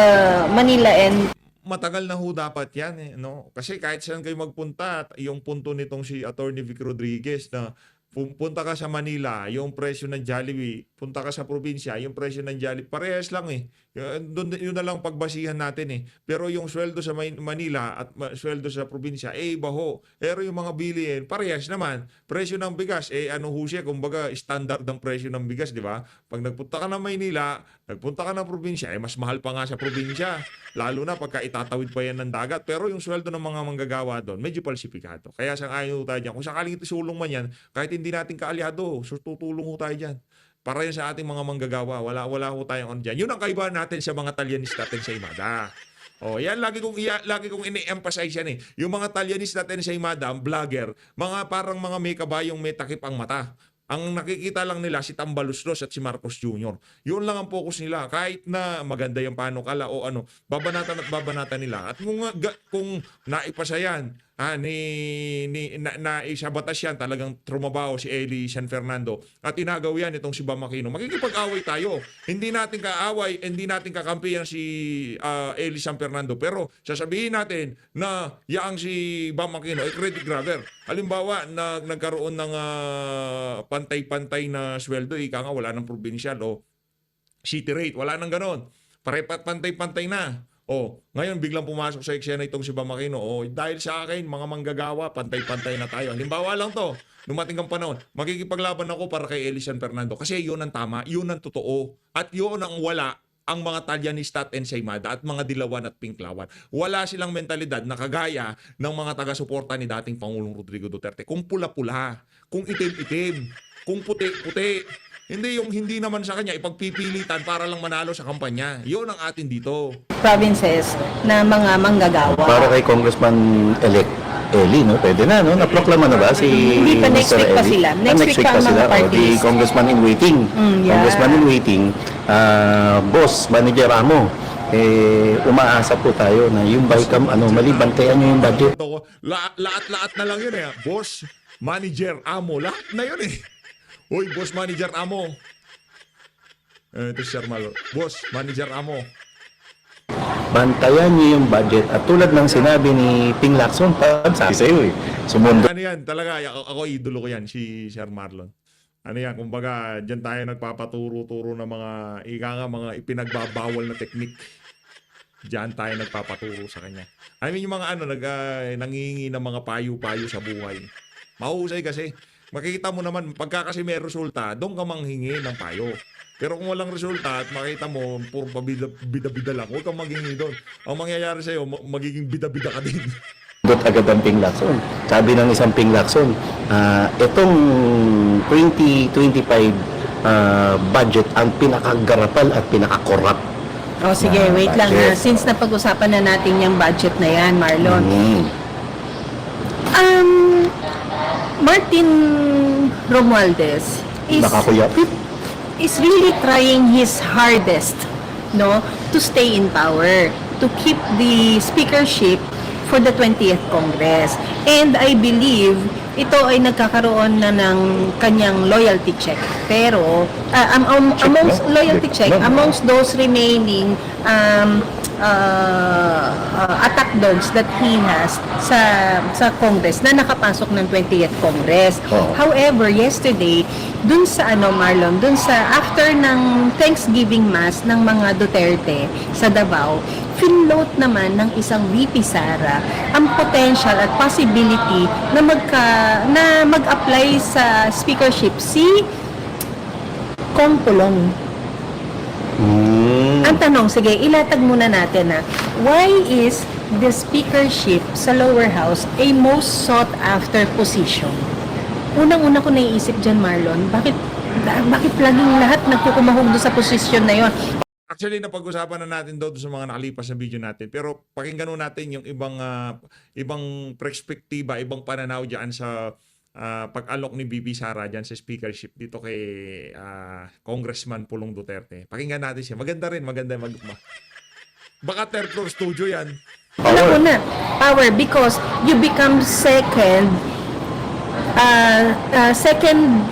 Manila and
matagal na ho dapat yan Kasi kahit saan kayo magpunta, yung punto nitong si Attorney Vic Rodriguez na punta ka sa Manila, yung presyo ng Jollibee, punta ka sa probinsya, yung presyo ng Jollibee, parehas lang yun na lang pagbasihan natin Pero yung sweldo sa Manila at sweldo sa probinsya, iba ho. Pero yung mga bilihin, parehas naman. Presyo ng bigas, kumbaga standard ng presyo ng bigas, di ba? Pag nagpunta ka ng Maynila, nagpunta ka ng probinsya, mas mahal pa nga sa probinsya. Lalo na pagka itatawid pa yan ng dagat. Pero yung sweldo ng mga manggagawa doon, medyo palsipikado. Kaya sang-ayon tayo dyan. Kung sakaling sulong man yan, kahit hindi natin kaalyado, tutulong ho tayo dyan. Para yan sa ating mga manggagawa. Wala ho tayong dyan. Yun ang kaibahan natin sa mga Talyanist natin sa Imada. Yan lagi kong ini-emphasize yan Yung mga Talyanist natin sa Imada, ang vlogger, parang mga may kabayong may takip ang mata. Ang nakikita lang nila si Tambaluslos at si Marcos Jr. Yun lang ang focus nila. Kahit na maganda yung panukala o babanatan nila. At kung naipasa yan, na isa batas yan, talagang trumabaho si Eli San Fernando at inagaw yan itong si Bam Aquino, makikipag-away tayo. Hindi natin kaaway, hindi natin kakampi yan si Eli San Fernando, pero sasabihin natin na yaang si Bam Aquino ay credit grabber. Halimbawa, nagkaroon ng pantay-pantay na sweldo, ika nga wala ng provincial o city rate, wala nang ganon. Parepat pantay-pantay na. Ngayon biglang pumasok sa eksena itong si Bam Aquino. Dahil sa akin, mga manggagawa, pantay-pantay na tayo. Halimbawa lang to, dumating ang panahon, makikipaglaban ako para kay Eli San Fernando kasi yun ang tama, yun ang totoo. At yun ang wala ang mga Talyanista at Ensaymada at mga Dilawan at Pinklawan. Wala silang mentalidad na kagaya ng mga taga-suporta ni dating Pangulong Rodrigo Duterte. Kung pula-pula, kung itim-itim, kung puti-puti. Hindi naman sa kanya ipagpipilitan para lang manalo sa kampanya. Yun ang atin dito.
Provinces na mga manggagawa.
Para kay Congressman-elect Eli, no? Pwede na, no? Naproklama na ba si
Hindi pa, next
Mr.
week pa
Eli?
sila. Next week pa ang mga party
Di
list.
Congressman in waiting.
Yeah.
Congressman in waiting. Boss, Manager Amo, umaasa po tayo na yung BICAM, malibantayan nyo yung budget.
Lahat na lang yun eh. Boss, manager, amo. Lahat na yun eh. Uy, boss, manager, amo. Ito si Sir Malo. Boss, manager, amo.
Bantayan nyo yung budget. At tulad ng sinabi ni Ping Lacson, sabi sa'yo sumundo.
Ano yan? Talaga, ako idolo ko yan, si Sir Marlon. Ano yan? Kumbaga, dyan tayo nagpapaturo-turo ng mga ipinagbabawal na teknik. Diyan tayo nagpapaturo sa kanya. I mean, yung mga nangihingi ng mga payo-payo sa buhay. Mahusay kasi. Makikita mo naman, pagka kasi may resulta, doon ka manghingi ng payo. Pero kung walang resulta at makita mo, puro bida-bida lang, huwag kang maghingi doon. Ang mangyayari sa'yo, magiging bida-bida ka din.
Dot agad ang Ping Lacson. Sabi ng isang Ping Lacson, itong 2025 budget ang pinakagarapal at pinakakorap.
Sige, wait lang ha. Since napag-usapan na natin yung budget na yan, Marlon. Martin Romualdez is really trying his hardest, no, to stay in power, to keep the speakership for the 20th Congress. And I believe ito ay nagkakaroon na ng kanyang loyalty check. Pero amongst loyalty check, amongst those remaining attack dogs that he has sa Congress na nakapasok ng 20th Congress. However, yesterday, dun sa Marlon, dun sa after ng Thanksgiving Mass ng mga Duterte sa Davao, finloat naman ng isang VP Sara ang potential at possibility na mag-apply sa speakership si Kong Pulong. Ang tanong, sige, ilatag muna natin why is the speakership sa lower house a most sought after position? Unang-una ko naiisip dyan, Marlon, bakit laging lahat nagkukumahog doon sa posisyon na yon?
Actually, napag-usapan na natin doon sa mga nakalipas na video natin. Pero pakinggan natin yung ibang perspektiba, ibang pananaw dyan sa pag-alok ni VP Sara dyan sa speakership dito kay Congressman Pulong Duterte. Pakinggan natin siya. Maganda rin. Baka third floor studio yan.
Alam mo na, power, because you become second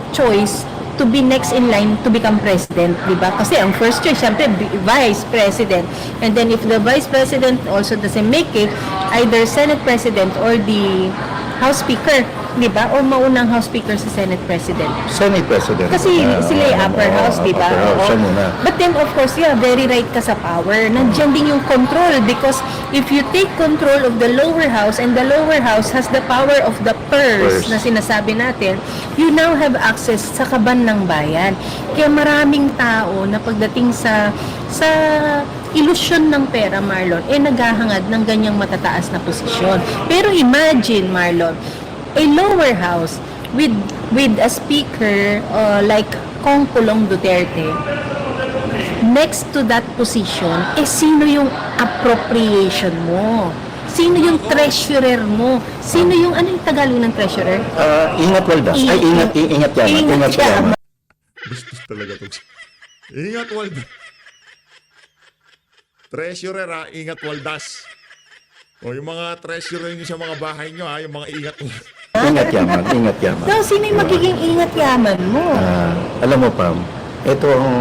choice to be next in line to become president, di ba? Kasi ang first choice, syempre, vice president. And then if the vice president also doesn't make it, either Senate president or the House Speaker, di ba? O maunang House Speaker sa Senate President.
Senate President.
Kasi sila yung upper house, di ba?
Upper house, siya muna.
But then, of course, very right ka sa power. Nandiyan din yung control because if you take control of the lower house and the lower house has the power of the purse na sinasabi natin, you now have access sa kaban ng bayan. Kaya maraming tao na pagdating sa ilusyon ng pera, Marlon, naghahangad ng ganyang matataas na posisyon. Pero imagine, Marlon, a lower house with a speaker like Kong Pulong Duterte, next to that position, sino yung appropriation mo? Sino yung treasurer mo? Sino yung, ano yung Tagalog ng treasurer?
Ingat Waldas. Ay, ingat yan. Ingat yan.
Bastos talaga to. Ingat, Waldas. Treasurer, ingat, Waldas. O yung mga treasurer nyo sa mga bahay nyo, yung mga ingat.
Ingat yaman, ingat yaman.
So, sino yung magiging ingat yaman mo?
Alam mo, Pam, ito ang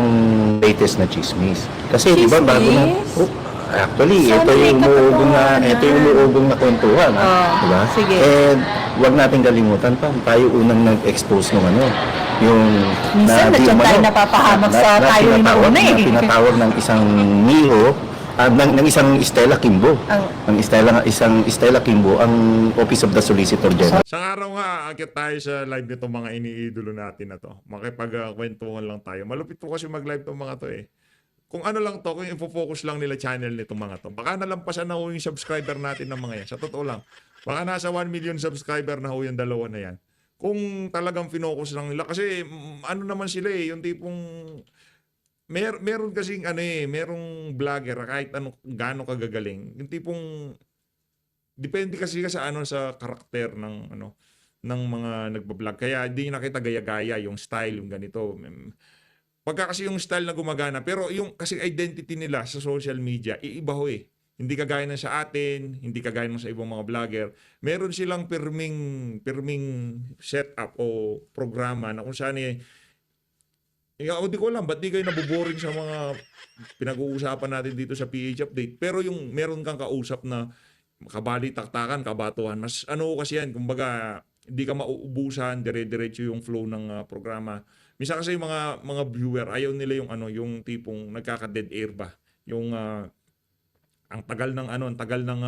latest na chismis. Kasi di ba bago na...
Chismis?
Oh, actually,
Sana
ito
may
yung
katotohanan.
ito yung umuugong na kwentuhan. Di ba?
Sige.
And wag natin kalimutan, Pam, tayo unang nag-expose ng yung...
Minsan,
di
nandiyan tayo
umano,
napapahamak sa tayo yung
tinatawag-
nauna eh.
na tinatawag ng isang Miho, ng isang Stella Kimbo. Ang isang Stella Kimbo, ang Office of the Solicitor General.
Sa araw nga, akit tayo sa live nito mga iniidolo natin na to. Makipagkwentuhan lang tayo. Malupit po kasi mag-live tong mga to eh. Kung ano lang to, kung info-focus lang nila channel nitong mga to. Baka nalampasan na ho yung subscriber natin ng mga yan. Sa totoo lang. Baka nasa 1 million subscriber na ho yung dalawa na yan. Kung talagang finocus lang nila. Kasi ano naman sila eh, yung tipong... meron kasing merong vlogger kahit gaano kagagaling. Yung tipong depende kasi sa sa karakter ng ng mga nagba-vlog. Kaya hindi nakita gaya-gaya yung style, yung ganito. Pagka kasi yung style na gumagana, pero yung kasi identity nila sa social media, iiba ho eh. Hindi kagaya na sa atin, hindi kagaya ng sa ibang mga vlogger. Meron silang pirming setup o programa na kung saan ako di ko alam, ba't di kayo nabuboring sa mga pinag-uusapan natin dito sa PH Update? Pero yung meron kang kausap na kabali-taktakan, kabatuhan, mas kasi yan, kumbaga, hindi ka mauubusan, dire-diretso yung flow ng programa. Minsan kasi yung mga viewer, ayaw nila yung yung tipong nagkaka-dead air ba? Yung ang tagal ng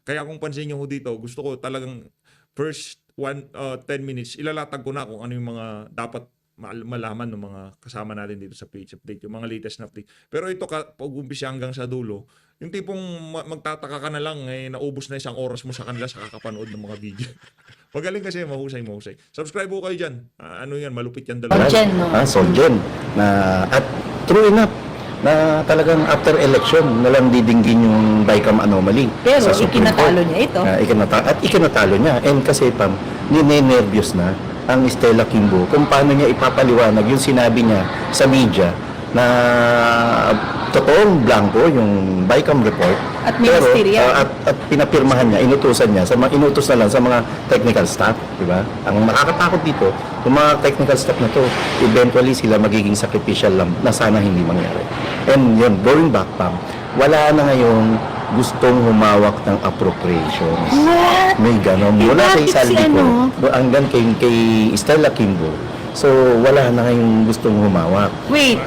kaya kung pansin niyo ho dito, gusto ko talagang first 10 minutes ilalatag ko na kung ano yung mga dapat malaman ng mga kasama natin dito sa page update, yung mga latest na update. Pero ito pag-umpisa hanggang sa dulo, yung tipong magtataka ka na lang, naubos na 1 oras mo sa kanila sa kakapanood ng mga video. Magaling kasi, mahusay. Subscribe po kayo dyan. Yan, malupit yan dalawa.
Solgen, no?
Solgen. At true enough, na talagang after election na lang didinggin yung BICAM anomaly.
Pero
sa Supreme
ikinatalo
Court.
niya ito.
At ikinatalo niya. And kasi Pam, ninenervyos na ang Stella Kimbo kung paano niya ipapaliwanag yung sinabi niya sa media na totoong blanco yung BICAM report.
At ministerial.
At pinapirmahan niya, inutusan niya, inutos na lang sa mga technical staff, di ba? Ang nakakatakot dito, yung mga technical staff na to, eventually sila magiging sacrificial lang na sana hindi mangyari. And yun, going back Pam, wala na ngayong gustong humawak ng appropriations.
What?
May ganon. Mula kay
bakit
Saldi
si
ko, hanggang kay Stella Kimbo. So, wala na ngayong gustong humawak.
Wait,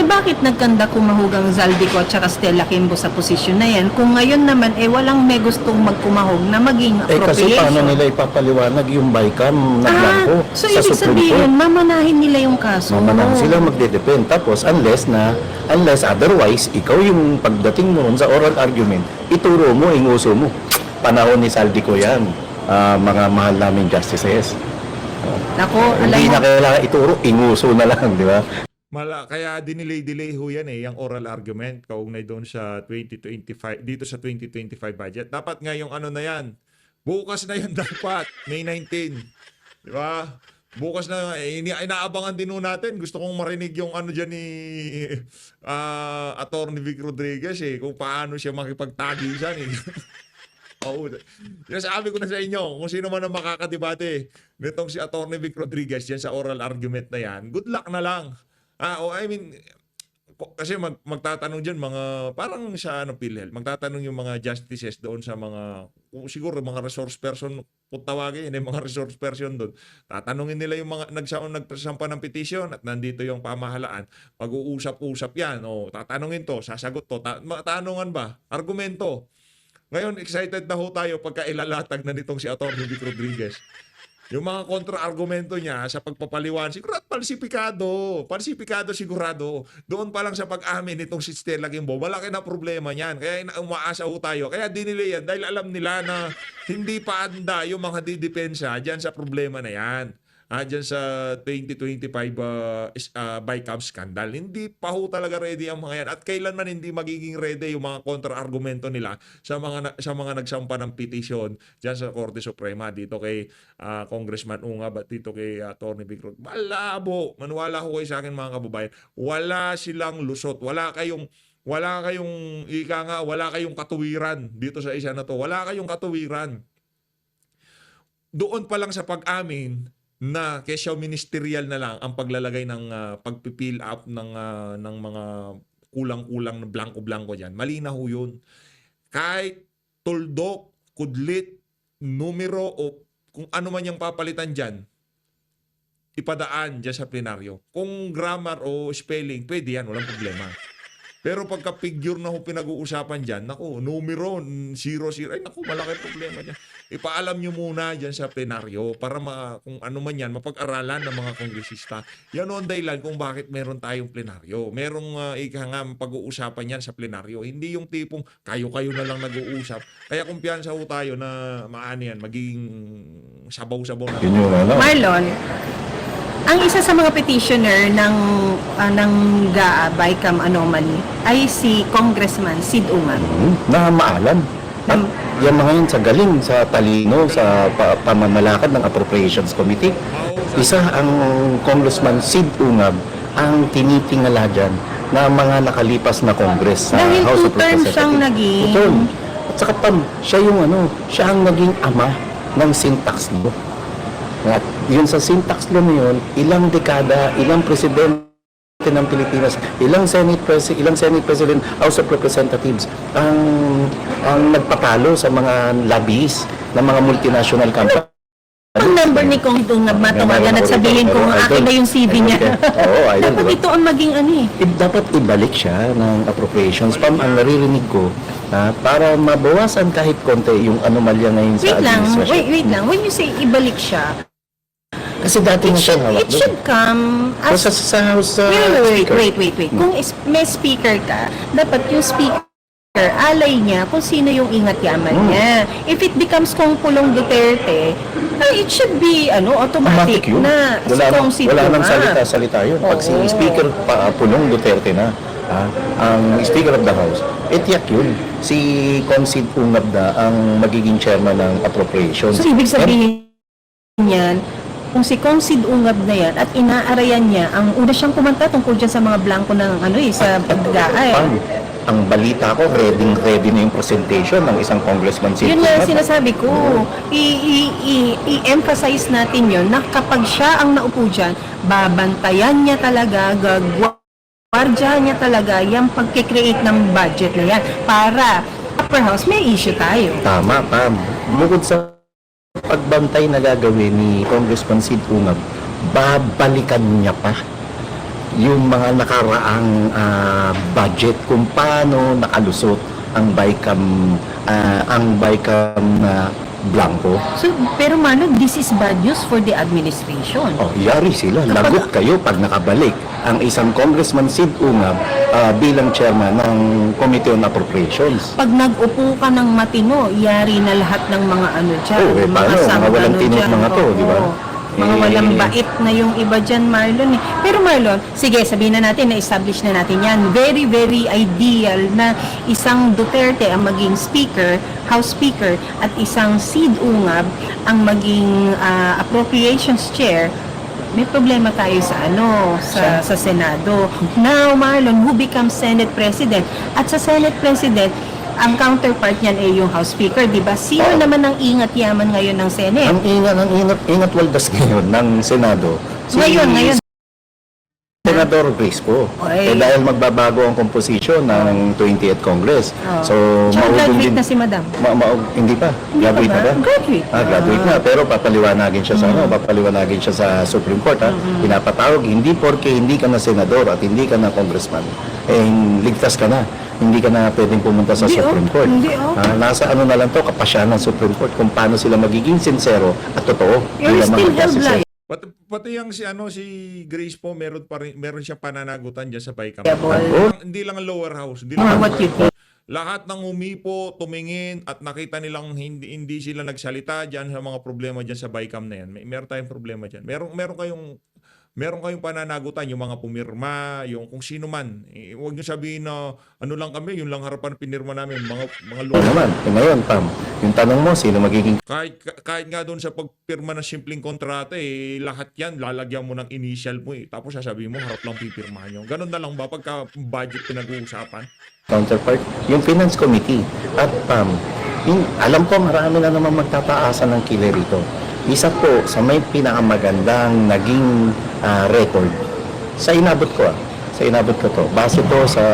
bakit nagkanda kumahugang Zaldico at saka Stella Kimbo sa posisyon na yan? Kung ngayon naman, walang may gustong magkumahog na maging
Kasi
appropriation.
paano nila ipapaliwanag yung BICAM na blanco
so
sa
ibig
Supreme
sabihin,
Court?
mamanahin nila yung kaso.
Mamanahan sila magdedepend. Tapos, unless otherwise, ikaw yung pagdating mo sa oral argument, ituro mo, inguso mo. Panahon ni Saldico yan, mga mahal naming justices.
Nako,
Hindi na kailangan ituro, inguso na lang, di ba?
Kaya dinilay ho yan yung oral argument kaugnay doon sa 2025, dito sa 2025 budget. Dapat ngayong na yan. Bukas na yan dapat, May 19. Di ba? Bukas na, inaabangan din natin. Gusto kong marinig yung dyan ni Attorney Vic Rodriguez kung paano siya makipagtagisan Oo. Sabi ko na sa inyo, kung sino man ang makakadebate nitong si Attorney Vic Rodriguez yan sa oral argument na yan, good luck na lang. Kasi magtatanong dyan mga, parang sa PhilHealth, magtatanong yung mga justices doon sa mga, siguro mga resource person, kung tawagin yung mga resource person doon. Tatanungin nila yung mga nagsasampa ng petition at nandito yung pamahalaan. Pag-uusap-usap yan, tatanungin to, sasagot to, tanungan ba? Argumento. Ngayon, excited na ho tayo pagka ilalatag na nitong si Atty. Vic Rodriguez. Yung mga kontra-argumento niya sa pagpapaliwan, sigurado falsifikado sigurado. Doon pa lang sa pag-amin nitong si Stella Kimbo, malaki na problema niyan. Kaya umaasa ho tayo. Kaya dinili yan dahil alam nila na hindi pa anda yung mga didepensa dyan sa problema na yan. Dyan sa 2025 BICAM scandal. Hindi pa ho talaga ready ang mga yan. At kailanman hindi magiging ready yung mga kontra-argumento nila sa mga nagsampa ng petition dyan sa Korte Suprema. Dito kay Congressman Ungab at dito kay Atty. Vic Rodriguez. Malabo. Maniwala ho kayo sa akin mga kababayan. Wala silang lusot. Wala kayong Wala kayong, ika nga, wala kayong katuwiran dito sa isa na to. Wala kayong katuwiran. Doon pa lang sa pag-amin na kesyo ministerial na lang ang paglalagay ng pagpipill up ng mga kulang-kulang na blanco-blanco dyan. Malinaw yun. Kahit tuldok, kudlit, numero o kung ano man yung papalitan dyan, ipadaan dyan sa plenaryo. Kung grammar o spelling, pwede yan, walang problema. Pero pagka figure na ho pinag-uusapan dyan, naku, numero, 00, ay naku, malaki problema dyan. Ipaalam nyo muna dyan sa plenaryo para kung ano man yan, mapag-aralan ng mga kongresista. Yan ang dahilan kung bakit meron tayong plenaryo. Merong pag-uusapan yan sa plenaryo. Hindi yung tipong kayo-kayo na lang nag-uusap. Kaya kumpiyansa ho tayo na maano yan, magiging sabaw-sabaw na.
Yun yung ano.
Marlon, ang isa sa mga petitioner ng GAA BICAM anomaly ay si Congressman Sid Umang.
Na maalam. At yan mga yun sa galing, sa talino, sa pamamalakad ng Appropriations Committee. Isa ang Congressman Sid Ungab ang tinitingala dyan na mga nakalipas na Congress sa
Dahil
House of
2 terms
Representatives.
siyang naging.
2 term. At saka siya ang naging ama ng syntax law. At yun sa syntax law na yun, ilang dekada, ilang presidente ng Pilipinas, ilang Senate President, House of Representatives ang nagpatalo sa mga lobbies ng mga multinational companies.
Ang number ni Kong Dungab matawagan at sabihin kung akin na yung CV niya.
Oo, ayun,
Dapat
diba?
ito ang maging ano eh.
Dapat ibalik siya ng appropriations. Pam, ang naririnig ko, para mabawasan kahit konti yung anomalya ngayon sa administration.
Wait lang. When you say ibalik siya,
Kasi dati na siya hawak
it should come as...
sa House
Wait.
Speaker.
Kung may speaker ka, dapat yung speaker, alay niya kung sino yung ingat yaman niya. If it becomes kung Pulong Duterte, it should be automatic
yun.
na si Kong Sid
Wala nang
Umang.
salita yun. Pag si
Oo.
Speaker Pulong Duterte na, ang Speaker of the House, tiyak yun. Si Kong Sid Ungab na ang magiging chairman ng appropriations.
So, ibig sabihin niyan, kung si Kong Sid Ungab na yan at inaarayan niya, ang una siyang kumanta tungkol dyan sa mga blanco ng sa paggaay.
Ang balita ko, ready na yung presentation ng isang congressman.
Yun nga ang sinasabi ko. I-emphasize natin yun na kapag siya ang naupo dyan, babantayan niya talaga, gagwardya niya talaga yung pagkikreate ng budget na yan para upper house may issue tayo.
Tama, Pam. Bukod sa pagbantay na gagawin ni Congressman Sid Ungab, babalikan niya pa yung mga nakaraang budget kung paano nakalusot ang BICAM na blanco.
So, pero Marlon, this is bad news for the administration.
Oh, yari sila. Lagot kayo pag nakabalik ang isang Congressman Sid Ungab bilang chairman ng Committee on Appropriations.
Pag nag-upo ka ng matino, yari na lahat ng mga dyan.
Paano? Mga walang tinut mga to, di ba?
Mga walang bait na yung iba dyan, Marlon. Pero Marlon, sige, sabihin na natin, na-establish na natin yan. Very, very ideal na isang Duterte ang maging speaker, House Speaker, at isang Sid Ungab ang maging appropriations chair. May problema tayo sa Senado. Now, Marlon, who becomes Senate President? At sa Senate President, ang counterpart niyan ay yung House Speaker, di ba? Sino naman ang ingat yaman ngayon ng Senate?
Ang ingat waldas ngayon ng Senado.
Ngayon.
Senador Crispo.
Oy.
Dahil magbabago ang composition ng 20th Congress.
Oh.
So,
Tsaka
maugong
graduate
din.
na si Madam.
Hindi pa.
Hindi
Graduate
pa
na
ba?
ba?
Graduate.
Graduate na. Pero papaliwanagin siya sa papaliwanagin siya sa Supreme Court. Pinapatawag, hindi porke hindi ka na senador at hindi ka na congressman, ligtas ka na. Hindi ka na pwedeng pumunta sa
Hindi,
Supreme Court.
Hindi,
Nasa na lang to, kapasyahan ng Supreme Court kung paano sila magiging sincero at totoo.
You're
bilang mga
still held
justices.
liable.
Pati yung si Grace po meron siya pananagutan diyan sa BICAM. Hindi lang ang lower house, hindi lang
What you think?
lahat ng humipo, tumingin at nakita nilang hindi sila nagsalita diyan sa mga problema diyan sa BICAM na yan. Meron tayong problema diyan. Meron kayong meron kayong pananagutan, yung mga pumirma, yung kung sino man. Huwag nyo sabihin na ano lang kami, yun lang harapan pinirma namin, mga
Ano naman, ngayon, Pam, yung tanong mo, sino magiging
kahit nga doon sa pagpirma ng simpleng kontrata, lahat yan, lalagyan mo ng initial mo Tapos sasabihin mo, harap lang pipirmahan nyo. Ganun na lang ba pagka budget pinag-uusapan?
counterpart? Yung Finance Committee. At Pam, alam ko marami na naman magtataasan ng kilay rito. Isa po sa may pinakamagandang naging record sa inabot ko sa inabot ko to. Base to sa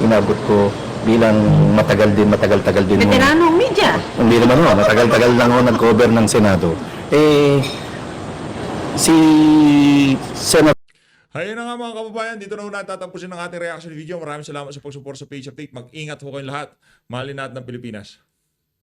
inabot ko bilang matagal-tagal din.
Veteranong media.
Hindi naman matagal-tagal lang ako nag-cover ng Senado. Si Senator
Ayun na nga mga kababayan, dito na ho natatapusin ang ating reaction video. Maraming salamat sa pag-support sa Page Update. Mag-ingat ho kayong lahat. Mahalin natin ang Pilipinas.